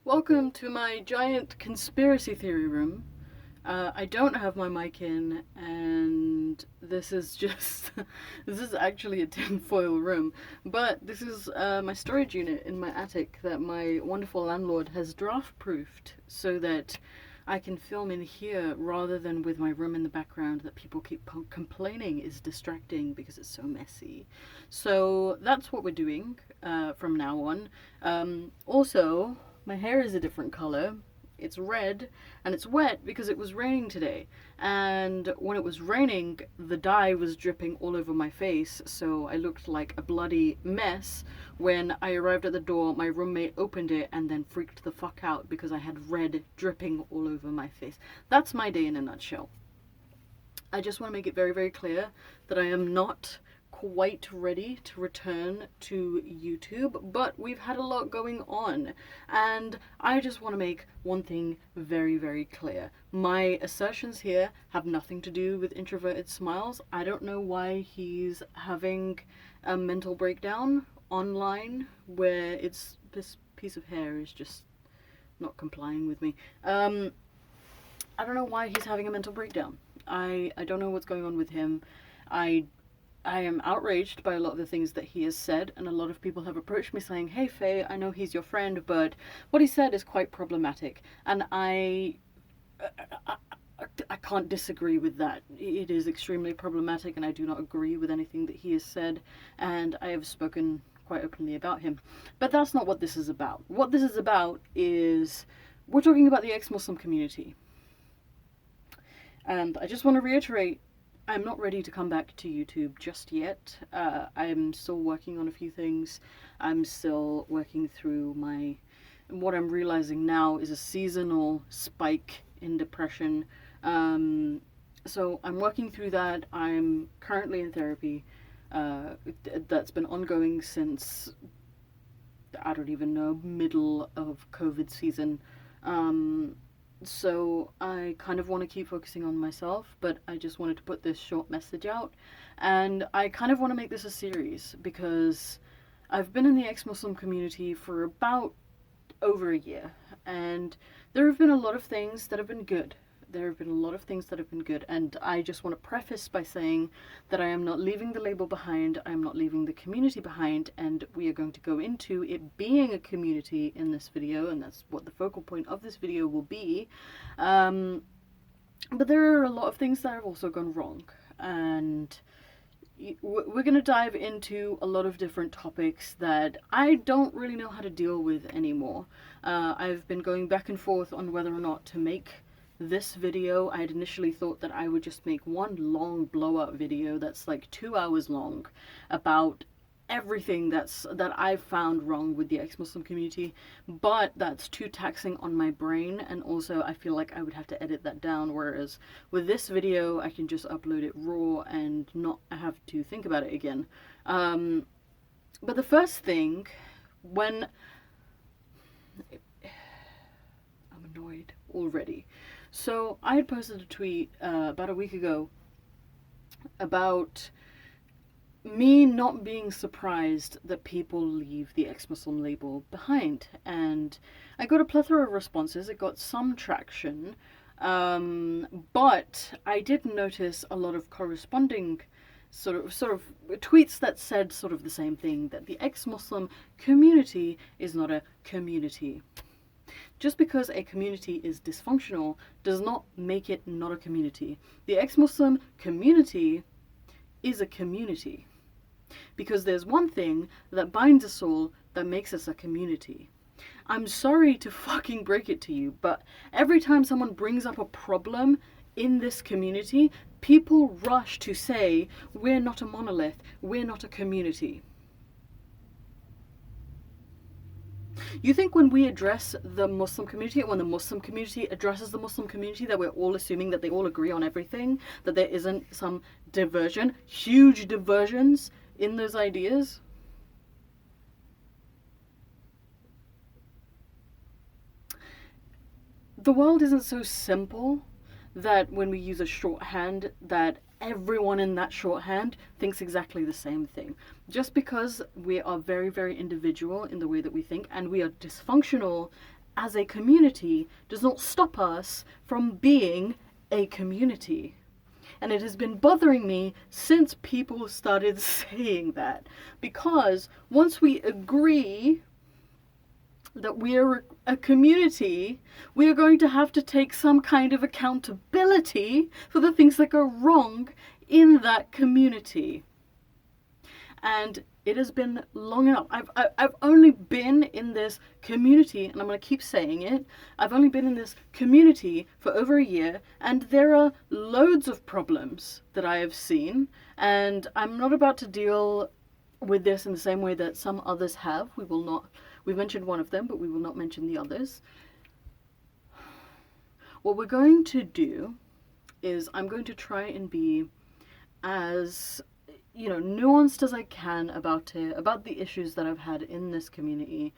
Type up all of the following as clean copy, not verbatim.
Welcome to my giant conspiracy theory room. I don't have my mic in, and this is just. This is actually a tinfoil room, but this is my storage unit in my attic that my wonderful landlord has draft proofed so that I can film in here rather than with my room in the background that people keep complaining is distracting because it's so messy. So that's what we're doing from now on. Also, my hair is a different color. It's red and it's wet because it was raining today. And when it was raining, the dye was dripping all over my face, so I looked like a bloody mess. When I arrived at the door, my roommate opened it and then freaked the fuck out because I had red dripping all over my face. That's my day in a nutshell. I just want to make it very, very clear that I am not quite ready to return to YouTube, but we've had a lot going on, and I just want to make one thing very, very clear. My assertions here have nothing to do with introverted smiles. I don't know why he's having a mental breakdown online where this piece of hair is just not complying with me. I don't know why he's having a mental breakdown. I don't know what's going on with him. I am outraged by a lot of the things that he has said, and a lot of people have approached me saying, "Hey Faye, I know he's your friend, but what he said is quite problematic." And I can't disagree with that. It is extremely problematic, and I do not agree with anything that he has said, and I have spoken quite openly about him. But that's not what this is about. What this is about is we're talking about the ex-Muslim community. And I just want to reiterate, I'm not ready to come back to YouTube just yet. I'm still working on a few things. I'm still working through what I'm realizing now is a seasonal spike in depression. So I'm working through that. I'm currently in therapy. That's been ongoing since, I don't even know, middle of COVID season. So I kind of want to keep focusing on myself, but I just wanted to put this short message out. And I kind of want to make this a series because I've been in the ex-Muslim community for about over a year, and there have been a lot of things that have been good. There have been a lot of things that have been good, and I just want to preface by saying that I am not leaving the label behind, I am not leaving the community behind, and we are going to go into it being a community in this video, and that's what the focal point of this video will be. But there are a lot of things that have also gone wrong, and we're going to dive into a lot of different topics that I don't really know how to deal with anymore. I've been going back and forth on whether or not to make this video. I had initially thought that I would just make one long blow-up video that's like 2 hours long about everything that I've found wrong with the ex-Muslim community, but that's too taxing on my brain, and also I feel like I would have to edit that down, whereas with this video I can just upload it raw and not have to think about it again. But the first thing, when I'm annoyed already. So I had posted a tweet about a week ago about me not being surprised that people leave the ex-Muslim label behind, and I got a plethora of responses. It got some traction, but I did notice a lot of corresponding sort of tweets that said sort of the same thing, that the ex-Muslim community is not a community. Just because a community is dysfunctional does not make it not a community. The ex-Muslim community is a community, because there's one thing that binds us all that makes us a community. I'm sorry to fucking break it to you, but every time someone brings up a problem in this community, people rush to say, we're not a monolith, we're not a community. You think when we address the Muslim community, when the Muslim community addresses the Muslim community, that we're all assuming that they all agree on everything, that there isn't some diversion, huge diversions in those ideas? The world isn't so simple that when we use a shorthand that everyone in that shorthand thinks exactly the same thing. Just because we are very, very individual in the way that we think, and we are dysfunctional as a community does not stop us from being a community. And it has been bothering me since people started saying that. Because once we agree that we are a community, we are going to have to take some kind of accountability for the things that go wrong in that community. And it has been long enough. I've only been in this community, and I'm going to keep saying it, I've only been in this community for over a year, and there are loads of problems that I have seen, and I'm not about to deal with this in the same way that some others have. We've mentioned one of them, but we will not mention the others. What we're going to do is I'm going to try and be as nuanced as I can about the issues that I've had in this community.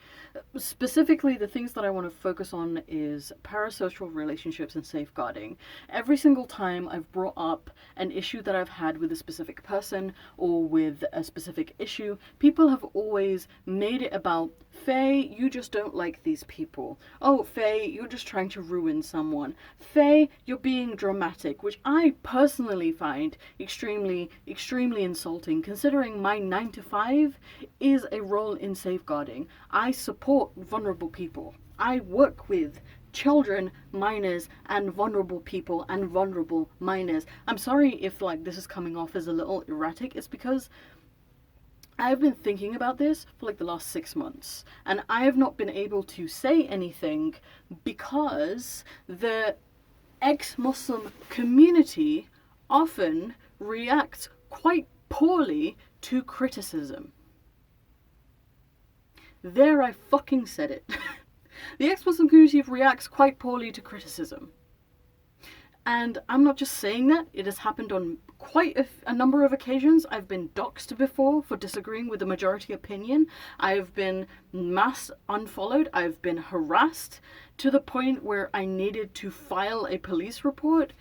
Specifically, the things that I want to focus on is parasocial relationships and safeguarding. Every single time I've brought up an issue that I've had with a specific person or with a specific issue, people have always made it about, Faye, you just don't like these people. Oh, Faye, you're just trying to ruin someone. Faye, you're being dramatic, which I personally find extremely, extremely insulting, considering my 9 to 5 is a role in safeguarding. I support vulnerable people. I work with children, minors, and vulnerable people and vulnerable minors. I'm sorry if this is coming off as a little erratic. It's because I've been thinking about this for the last 6 months, and I have not been able to say anything because the ex-Muslim community often reacts quite poorly to criticism. There, I fucking said it. The ex-Muslim community reacts quite poorly to criticism. And I'm not just saying that, it has happened on quite a number of occasions. I've been doxxed before for disagreeing with the majority opinion. I've been mass unfollowed. I've been harassed to the point where I needed to file a police report.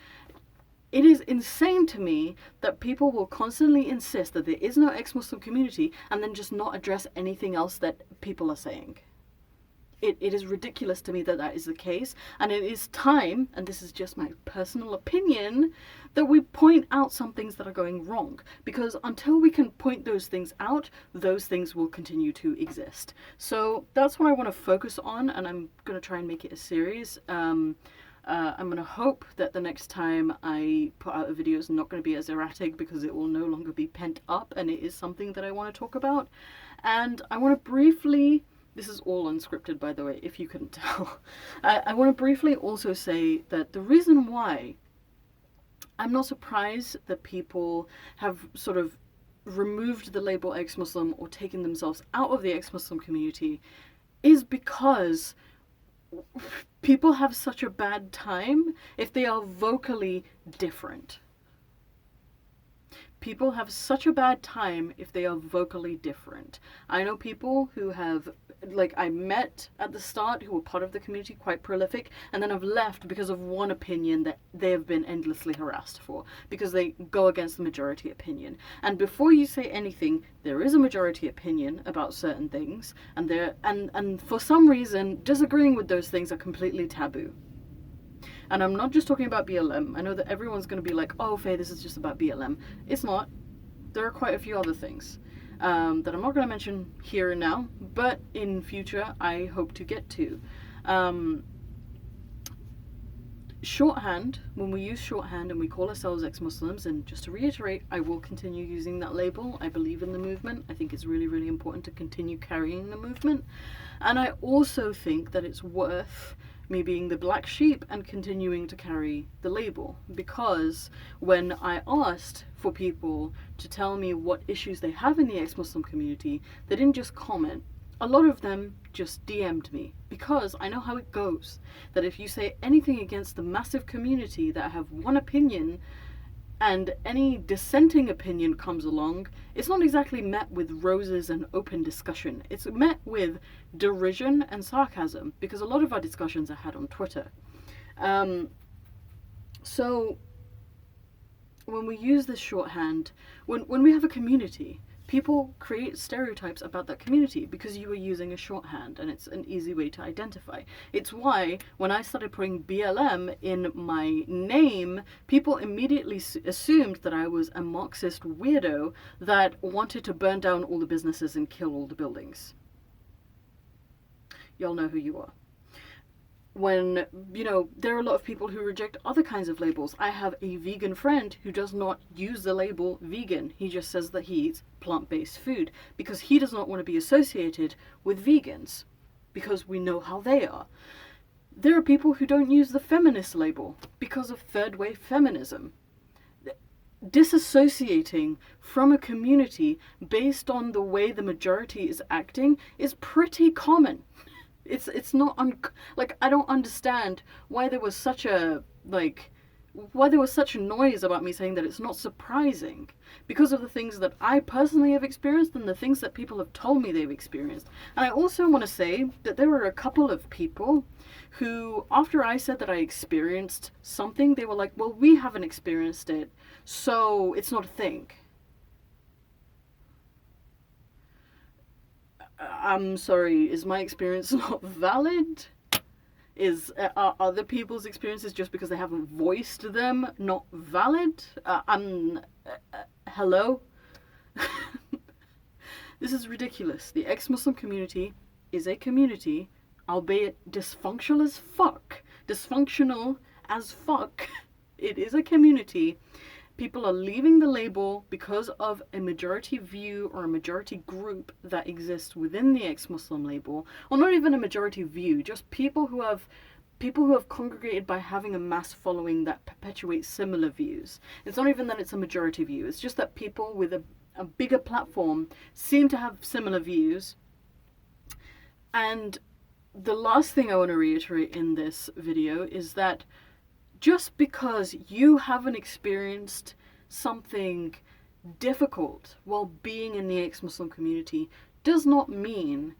It is insane to me that people will constantly insist that there is no ex-Muslim community and then just not address anything else that people are saying. It is ridiculous to me that that is the case, and it is time, and this is just my personal opinion, that we point out some things that are going wrong, because until we can point those things out, those things will continue to exist. So that's what I want to focus on, and I'm going to try and make it a series. I'm going to hope that the next time I put out a video is not going to be as erratic, because it will no longer be pent up, and it is something that I want to talk about. And I want to briefly... This is all unscripted, by the way, if you couldn't tell. I want to briefly also say that the reason why I'm not surprised that people have sort of removed the label ex-Muslim or taken themselves out of the ex-Muslim community is because people have such a bad time if they are vocally different. People have such a bad time if they are vocally different. I know people who have, I met at the start, who were part of the community, quite prolific, and then have left because of one opinion that they have been endlessly harassed for, because they go against the majority opinion. And before you say anything, there is a majority opinion about certain things, and for some reason, disagreeing with those things are completely taboo. And I'm not just talking about BLM. I know that everyone's going to be like, oh, Faye, this is just about BLM. It's not. There are quite a few other things that I'm not going to mention here and now, but in future I hope to get to. Shorthand, when we use shorthand and we call ourselves ex-Muslims, and just to reiterate, I will continue using that label. I believe in the movement. I think it's really, really important to continue carrying the movement. And I also think that it's worth me being the black sheep and continuing to carry the label, because when I asked for people to tell me what issues they have in the ex-Muslim community, they didn't just comment. A lot of them just DM'd me, because I know how it goes, that if you say anything against the massive community that have one opinion and any dissenting opinion comes along, it's not exactly met with roses and open discussion. It's met with derision and sarcasm, because a lot of our discussions are had on Twitter. So when we use this shorthand, when we have a community, people create stereotypes about that community because you are using a shorthand and it's an easy way to identify. It's why when I started putting BLM in my name, people immediately assumed that I was a Marxist weirdo that wanted to burn down all the businesses and kill all the buildings. Y'all know who you are. When, there are a lot of people who reject other kinds of labels. I have a vegan friend who does not use the label vegan. He just says that he eats plant-based food because he does not want to be associated with vegans because we know how they are. There are people who don't use the feminist label because of third wave feminism. Disassociating from a community based on the way the majority is acting is pretty common. It's not I don't understand why there was such a noise about me saying that it's not surprising because of the things that I personally have experienced and the things that people have told me they've experienced. And I also want to say that there were a couple of people who, after I said that I experienced something, they were like, well, we haven't experienced it, so it's not a thing. I'm sorry, is my experience not valid? Are other people's experiences, just because they haven't voiced them, not valid? Hello? This is ridiculous. The ex-Muslim community is a community, albeit dysfunctional as fuck. Dysfunctional as fuck. It is a community. People are leaving the label because of a majority view or a majority group that exists within the ex-Muslim label, or not even a majority view, just people who have congregated by having a mass following that perpetuates similar views. It's not even that it's a majority view, it's just that people with a bigger platform seem to have similar views. And the last thing I want to reiterate in this video is that just because you haven't experienced something difficult while being in the ex-Muslim community does not mean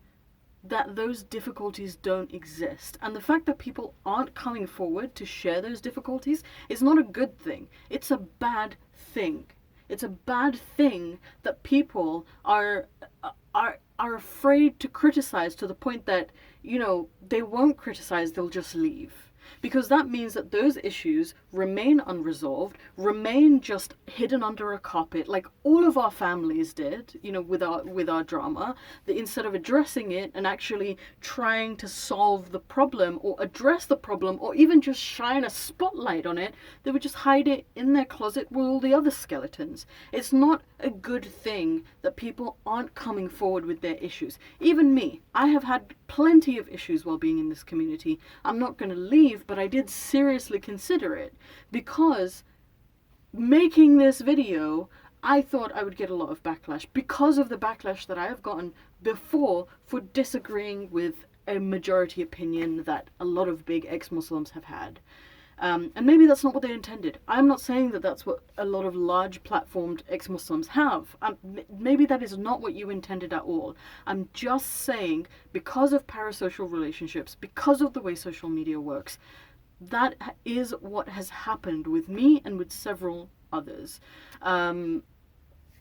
that those difficulties don't exist. And the fact that people aren't coming forward to share those difficulties is not a good thing. It's a bad thing. It's a bad thing that people are afraid to criticize to the point that, they won't criticize, they'll just leave. Because that means that those issues remain unresolved, remain just hidden under a carpet, like all of our families did, with our drama, that instead of addressing it and actually trying to solve the problem or address the problem or even just shine a spotlight on it, they would just hide it in their closet with all the other skeletons. It's not a good thing that people aren't coming forward with their issues. Even me, I have had plenty of issues while being in this community. I'm not going to leave, but I did seriously consider it because making this video, I thought I would get a lot of backlash because of the backlash that I have gotten before for disagreeing with a majority opinion that a lot of big ex-Muslims have had. And maybe that's not what they intended. I'm not saying that that's what a lot of large platformed ex-Muslims have. Maybe that is not what you intended at all. I'm just saying, because of parasocial relationships, because of the way social media works, that is what has happened with me and with several others.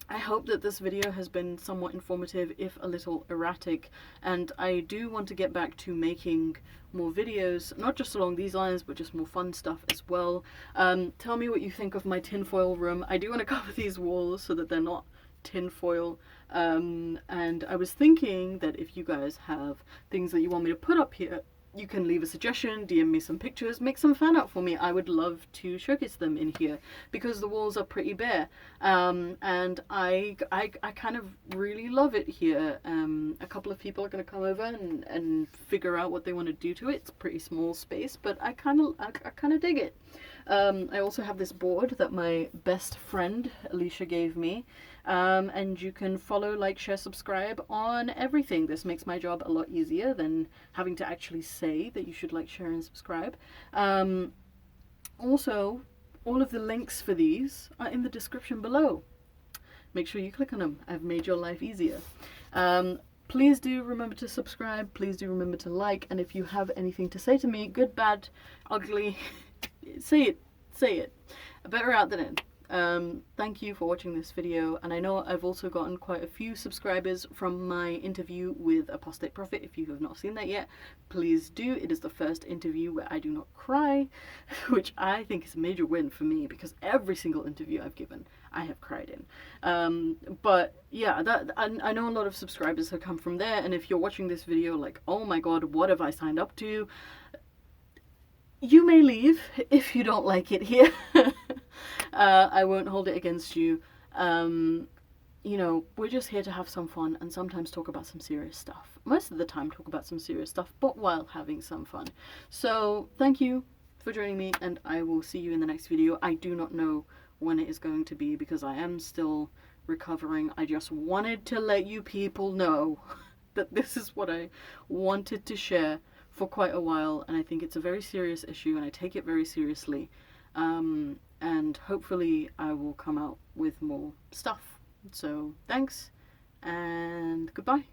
I hope that this video has been somewhat informative, if a little erratic, and I do want to get back to making more videos, not just along these lines, but just more fun stuff as well. Tell me what you think of my tinfoil room. I do want to cover these walls so that they're not tinfoil, and I was thinking that if you guys have things that you want me to put up here, you can leave a suggestion, DM me some pictures, make some fan art for me. I would love to showcase them in here because the walls are pretty bare, and I kind of really love it here. A couple of people are going to come over and figure out what they want to do to it. It's a pretty small space, but I kind of dig it. I also have this board that my best friend Alicia gave me, and you can follow, like, share, subscribe on everything. This makes my job a lot easier than having to actually say that you should like, share, and subscribe. Also, all of the links for these are in the description below. Make sure you click on them. I've made your life easier. Please do remember to subscribe. Please do remember to like. And if you have anything to say to me, good, bad, ugly, say it. Better out than in. Thank you for watching this video, and I know I've also gotten quite a few subscribers from my interview with Apostate Prophet. If you have not seen that yet, please do. It is the first interview where I do not cry, which I think is a major win for me, because every single interview I've given I have cried in. But yeah, I know a lot of subscribers have come from there, and if you're watching this video like, oh my god, what have I signed up to? You may leave if you don't like it here. I won't hold it against you. You know, we're just here to have some fun and sometimes talk about some serious stuff. Most of the time talk about some serious stuff, but while having some fun. So thank you for joining me, and I will see you in the next video. I do not know when it is going to be because I am still recovering. I just wanted to let you people know that this is what I wanted to share for quite a while, and I think it's a very serious issue and I take it very seriously. And hopefully I will come out with more stuff. So thanks and goodbye.